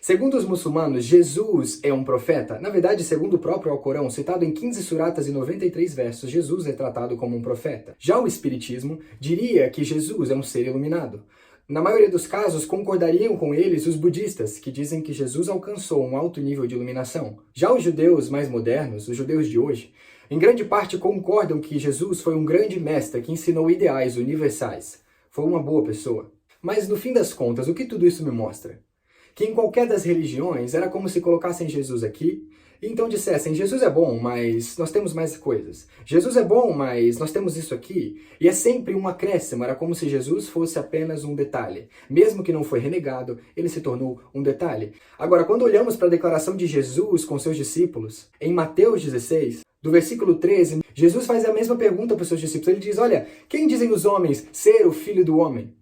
Segundo os muçulmanos, Jesus é um profeta. Na verdade, segundo o próprio Alcorão, citado em 15 suratas e 93 versos, Jesus é tratado como um profeta. Já o Espiritismo diria que Jesus é um ser iluminado. Na maioria dos casos, concordariam com eles os budistas, que dizem que Jesus alcançou um alto nível de iluminação. Já os judeus mais modernos, os judeus de hoje, em grande parte concordam que Jesus foi um grande mestre que ensinou ideais universais. Foi uma boa pessoa. Mas, no fim das contas, o que tudo isso me mostra? Que em qualquer das religiões era como se colocassem Jesus aqui e então dissessem: Jesus é bom, mas nós temos mais coisas. Jesus é bom, mas nós temos isso aqui. E é sempre um acréscimo, era como se Jesus fosse apenas um detalhe. Mesmo que não foi renegado, ele se tornou um detalhe. Agora, quando olhamos para a declaração de Jesus com seus discípulos, em Mateus 16, do versículo 13, Jesus faz a mesma pergunta para os seus discípulos. Ele diz: olha, quem dizem os homens ser o Filho do Homem?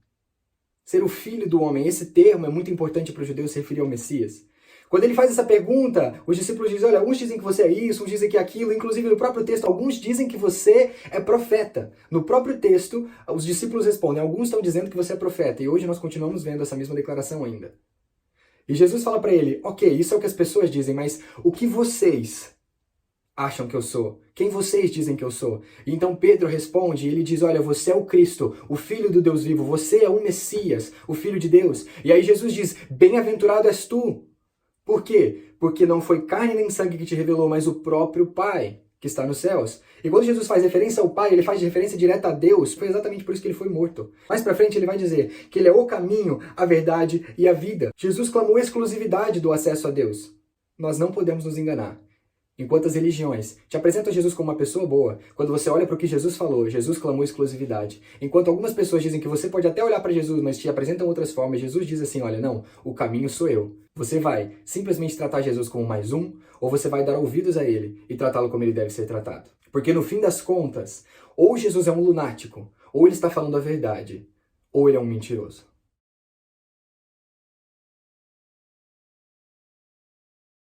Ser o Filho do Homem. Esse termo é muito importante para os judeus se referir ao Messias. Quando ele faz essa pergunta, os discípulos dizem: olha, uns dizem que você é isso, uns dizem que é aquilo. Inclusive no próprio texto, alguns dizem que você é profeta. No próprio texto, os discípulos respondem: alguns estão dizendo que você é profeta. E hoje nós continuamos vendo essa mesma declaração ainda. E Jesus fala para ele: ok, isso é o que as pessoas dizem, mas o que vocês acham que eu sou? Quem vocês dizem que eu sou? E então Pedro responde, e ele diz: olha, você é o Cristo, o Filho do Deus vivo, você é o Messias, o Filho de Deus. E aí Jesus diz: bem-aventurado és tu. Por quê? Porque não foi carne nem sangue que te revelou, mas o próprio Pai que está nos céus. E quando Jesus faz referência ao Pai, ele faz referência direta a Deus. Foi exatamente por isso que ele foi morto. Mais pra frente ele vai dizer que ele é o caminho, a verdade e a vida. Jesus clamou exclusividade do acesso a Deus. Nós não podemos nos enganar. Enquanto as religiões te apresentam Jesus como uma pessoa boa, quando você olha para o que Jesus falou, Jesus clamou exclusividade. Enquanto algumas pessoas dizem que você pode até olhar para Jesus, mas te apresentam outras formas, Jesus diz assim: olha, não, o caminho sou eu. Você vai simplesmente tratar Jesus como mais um, ou você vai dar ouvidos a ele e tratá-lo como ele deve ser tratado? Porque no fim das contas, ou Jesus é um lunático, ou ele está falando a verdade, ou ele é um mentiroso.